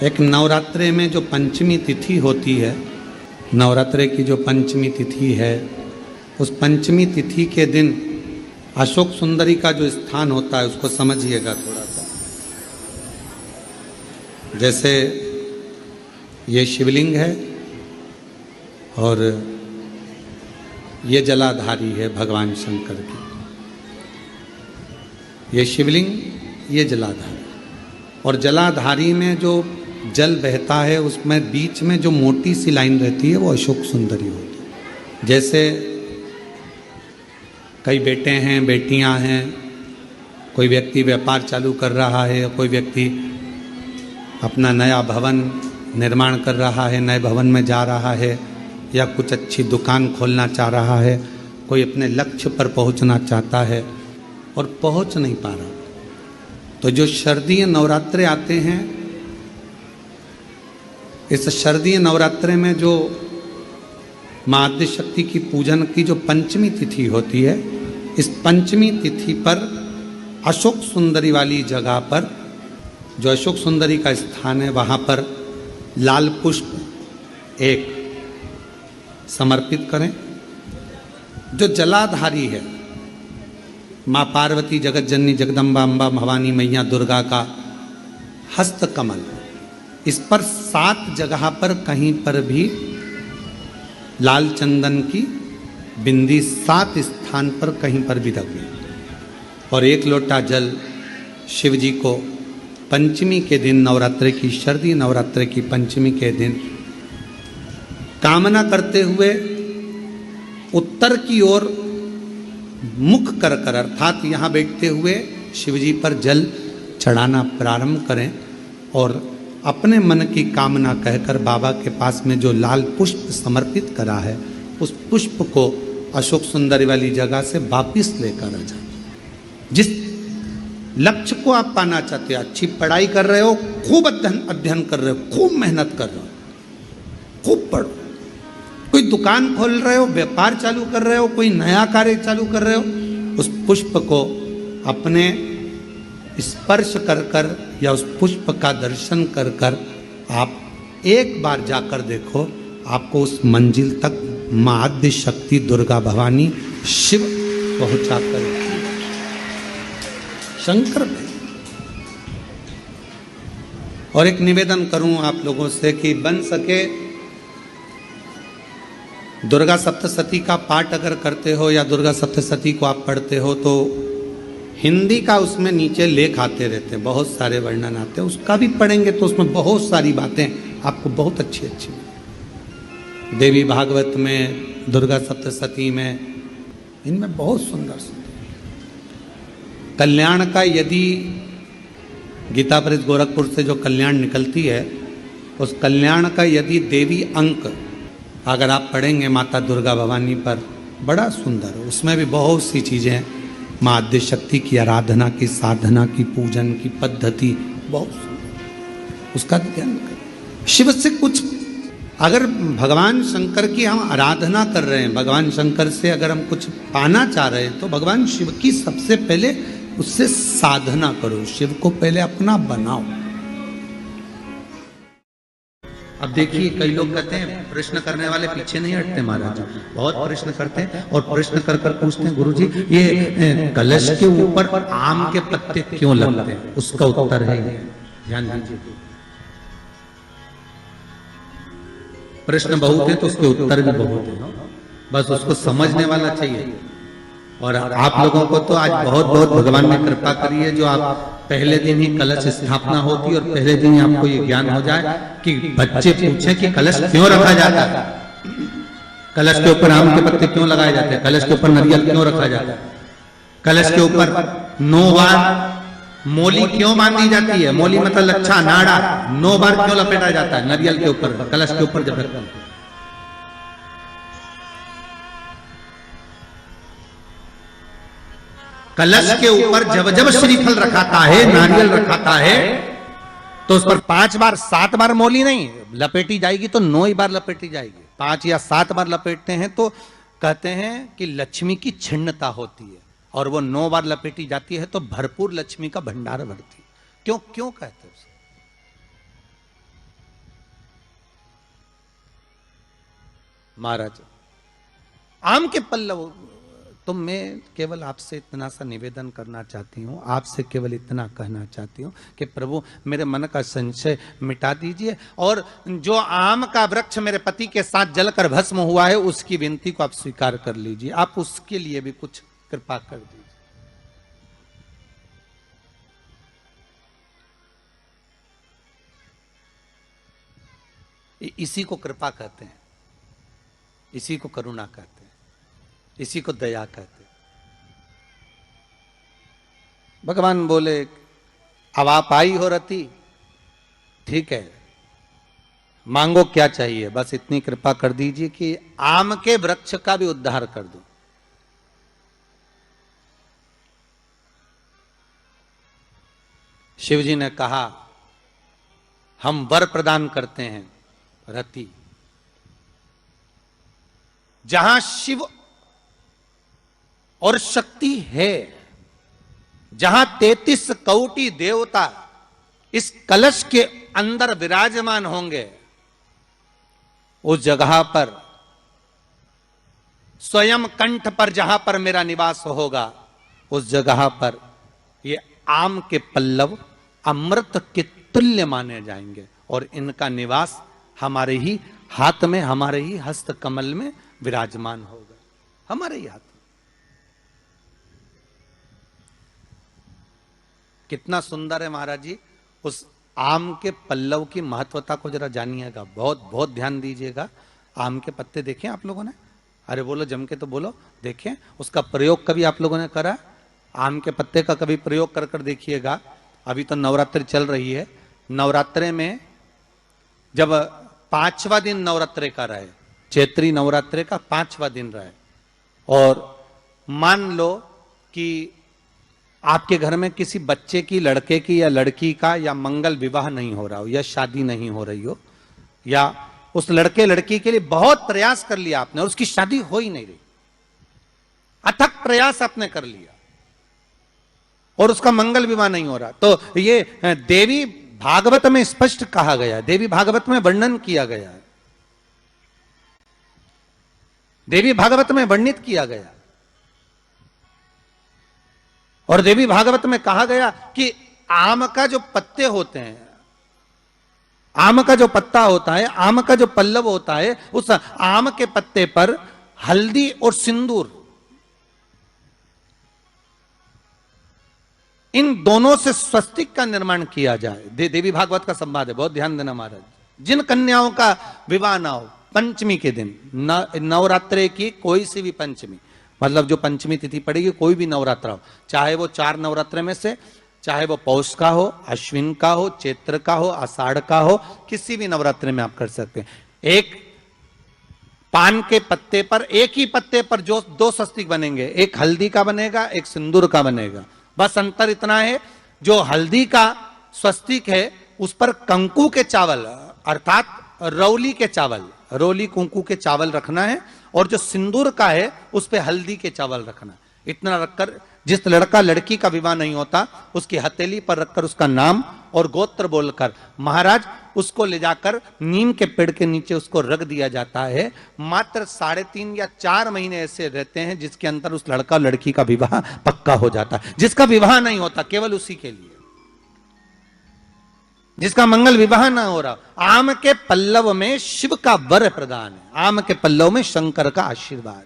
एक नवरात्रे में जो पंचमी तिथि होती है, नवरात्रे की जो पंचमी तिथि है, उस पंचमी तिथि के दिन अशोक सुंदरी का जो स्थान होता है उसको समझिएगा थोड़ा सा। जैसे ये शिवलिंग है और ये जलाधारी है भगवान शंकर की। ये शिवलिंग, ये जलाधारी, और जलाधारी में जो जल बहता है उसमें बीच में जो मोटी सी लाइन रहती है वो अशोक सुंदरी होती है। जैसे कई बेटे हैं, बेटियां हैं, कोई व्यक्ति व्यापार चालू कर रहा है, कोई व्यक्ति अपना नया भवन निर्माण कर रहा है, नए भवन में जा रहा है, या कुछ अच्छी दुकान खोलना चाह रहा है, कोई अपने लक्ष्य पर पहुंचना चाहता है और पहुंच नहीं पा रहा। तो जो शारदीय नवरात्रे आते हैं, इस शारदीय नवरात्रे में जो माँ आद्य शक्ति की पूजन की जो पंचमी तिथि होती है, इस पंचमी तिथि पर अशोक सुंदरी वाली जगह पर, जो अशोक सुंदरी का स्थान है, वहाँ पर लाल पुष्प एक समर्पित करें। जो जलाधारी है, माँ पार्वती, जगत जननी, जगदम्बा, अम्बा, भवानी मैया, दुर्गा का हस्त कमल, इस पर 7 जगह पर कहीं पर भी लाल चंदन की बिंदी 7 स्थान पर कहीं पर भी रख दें, और 1 लोटा जल शिव जी को पंचमी के दिन, नवरात्रि की, शारदीय नवरात्रि की पंचमी के दिन कामना करते हुए उत्तर की ओर मुख कर कर, अर्थात यहाँ बैठते हुए शिव जी पर जल चढ़ाना प्रारंभ करें और अपने मन की कामना कहकर बाबा के पास में जो लाल पुष्प समर्पित करा है, उस पुष्प को अशोक सुंदरी वाली जगह से वापिस लेकर आ जाए। जिस लक्ष्य को आप पाना चाहते हो, अच्छी पढ़ाई कर रहे हो, खूब अध्ययन कर रहे हो, खूब मेहनत कर रहे हो, खूब पढ़ो, कोई दुकान खोल रहे हो, व्यापार चालू कर रहे हो, कोई नया कार्य चालू कर रहे हो, उस पुष्प को अपने स्पर्श कर कर या उस पुष्प का दर्शन कर कर आप एक बार जाकर देखो, आपको उस मंजिल तक माँ आद्य शक्ति, दुर्गा भवानी, शिव पहुंचा कर शंकर में। और एक निवेदन करूं आप लोगों से कि बन सके दुर्गा सप्तशती का पाठ अगर करते हो या दुर्गा सप्तशती को आप पढ़ते हो तो हिंदी का उसमें नीचे लेख आते रहते हैं, बहुत सारे वर्णन आते हैं, उसका भी पढ़ेंगे तो उसमें बहुत सारी बातें आपको बहुत अच्छी अच्छी, देवी भागवत में, दुर्गा सप्तशती में, इनमें बहुत सुंदर सुंदर कल्याण का, यदि गीता प्रेस गोरखपुर से जो कल्याण निकलती है, उस कल्याण का यदि देवी अंक अगर आप पढ़ेंगे माता दुर्गा भवानी पर, बड़ा सुंदर है। उसमें भी बहुत सी चीज़ें, माँ आद्य शक्ति की आराधना की, साधना की, पूजन की पद्धति बहुत सुंदर, उसका ध्यान करें। शिव से कुछ, अगर भगवान शंकर की हम आराधना कर रहे हैं, भगवान शंकर से अगर हम कुछ पाना चाह रहे हैं, तो भगवान शिव की सबसे पहले उससे साधना करो, शिव को पहले अपना बनाओ। अब देखिए, कई लोग कहते हैं प्रश्न करने वाले पीछे नहीं हटते महाराज, बहुत प्रश्न करते हैं और प्रश्न कर कर पूछते हैं, गुरुजी ये कलश के ऊपर आम के पत्ते क्यों लगते हैं? उसका उत्तर है, ध्यान दीजिए, प्रश्न बहुत है तो उसके उत्तर भी बहुत है, बस उसको समझने वाला चाहिए। और आप लोगों को तो आज बहुत बहुत भगवान ने कृपा करी है, जो आप पहले दिन ही कलश स्थापना होती है और पहले दिन ही आपको ये ज्ञान हो जाए कि बच्चे पूछें कि कलश क्यों रखा जाता है, कलश के ऊपर आम के पत्ते क्यों लगाए जाते हैं, कलश के ऊपर नारियल क्यों रखा जाता है, कलश के ऊपर 9 बार मोली क्यों बांधी जाती है, मोली मतलब लच्छा, नाड़ा 9 बार क्यों लपेटा जाता है नारियल के ऊपर, कलश के ऊपर जब रखते हैं। कलश के ऊपर जब जब श्रीफल रखाता है, नारियल रखाता है, तो उस पर 5 बार 7 बार मोली नहीं लपेटी जाएगी, तो 9 ही बार लपेटी जाएगी। 5 या 7 बार लपेटते हैं तो कहते हैं कि लक्ष्मी की छिन्नता होती है, और वो 9 बार लपेटी जाती है तो भरपूर लक्ष्मी का भंडार भरती है। क्यों कहते हैं? महाराज आम के पल्लव, तो मैं केवल आपसे इतना सा निवेदन करना चाहती हूँ, आपसे केवल इतना कहना चाहती हूँ कि प्रभु मेरे मन का संशय मिटा दीजिए, और जो आम का वृक्ष मेरे पति के साथ जलकर भस्म हुआ है उसकी विनती को आप स्वीकार कर लीजिए, आप उसके लिए भी कुछ कृपा कर दीजिए। इसी को कृपा कहते हैं, इसी को करुणा कहते हैं, इसी को दया कहते हैं। भगवान बोले अब आप आई हो रति, ठीक है, मांगो क्या चाहिए, बस इतनी कृपा कर दीजिए कि आम के वृक्ष का भी उद्धार कर दो। शिवजी ने कहा हम वर प्रदान करते हैं रति, जहां शिव और शक्ति है, जहां 33 कोटि देवता इस कलश के अंदर विराजमान होंगे, उस जगह पर स्वयं कंठ पर जहां पर मेरा निवास होगा, उस जगह पर ये आम के पल्लव अमृत के तुल्य माने जाएंगे, और इनका निवास हमारे ही हाथ में, हमारे ही हस्त कमल में विराजमान होगा, हमारे ही हाथ में। कितना सुंदर है महाराज जी। उस आम के पल्लव की महत्वता को जरा जानिएगा, बहुत बहुत ध्यान दीजिएगा। आम के पत्ते देखें आप लोगों ने, अरे बोलो जम के तो बोलो, देखें उसका प्रयोग कभी आप लोगों ने करा? आम के पत्ते का कभी प्रयोग कर कर देखिएगा। अभी तो नवरात्रि चल रही है, नवरात्रे में जब 5वां दिन नवरात्रे का रहे, चैत्री नवरात्रे का 5वां दिन रहे, और मान लो कि आपके घर में किसी बच्चे की, लड़के की या लड़की का या मंगल विवाह नहीं हो रहा हो, या शादी नहीं हो रही हो, या उस लड़के लड़की के लिए बहुत प्रयास कर लिया आपने और उसकी शादी हो ही नहीं रही, अथक प्रयास आपने कर लिया और उसका मंगल विवाह नहीं हो रहा, तो ये देवी भागवत में स्पष्ट कहा गया, देवी भागवत में वर्णन किया गया है, देवी भागवत में वर्णित किया गया, और देवी भागवत में कहा गया कि आम का जो पत्ते होते हैं, आम का जो पत्ता होता है, आम का जो पल्लव होता है, उस आम के पत्ते पर हल्दी और सिंदूर, इन दोनों से स्वस्तिक का निर्माण किया जाए। देवी भागवत का संवाद है, बहुत ध्यान देना महाराज। जिन कन्याओं का विवाह ना हो पंचमी के दिन, नवरात्रे की कोई सी भी पंचमी, मतलब जो पंचमी तिथि पड़ेगी, कोई भी नवरात्रा हो, चाहे वो 4 नवरात्रे में से, चाहे वो पौष का हो, अश्विन का हो, चैत्र का हो, आषाढ़ का हो, किसी भी नवरात्रे में आप कर सकते हैं। एक पान के पत्ते पर, एक ही पत्ते पर जो 2 स्वस्तिक बनेंगे, एक हल्दी का बनेगा, एक सिंदूर का बनेगा। बस अंतर इतना है, जो हल्दी का स्वस्तिक है उस पर कंकु के चावल, अर्थात रौली के चावल, रोली कुंकू के चावल रखना है, और जो सिंदूर का है उस पे हल्दी के चावल रखना। इतना रखकर जिस लड़का लड़की का विवाह नहीं होता उसकी हथेली पर रखकर उसका नाम और गोत्र बोलकर महाराज उसको ले जाकर नीम के पेड़ के नीचे उसको रख दिया जाता है। मात्र 3.5 या 4 महीने ऐसे रहते हैं जिसके अंदर उस लड़का लड़की का विवाह पक्का हो जाता है। जिसका विवाह नहीं होता केवल उसी के लिए, जिसका मंगल विवाह ना हो रहा, आम के पल्लव में शिव का वर प्रदान है, आम के पल्लव में शंकर का आशीर्वाद।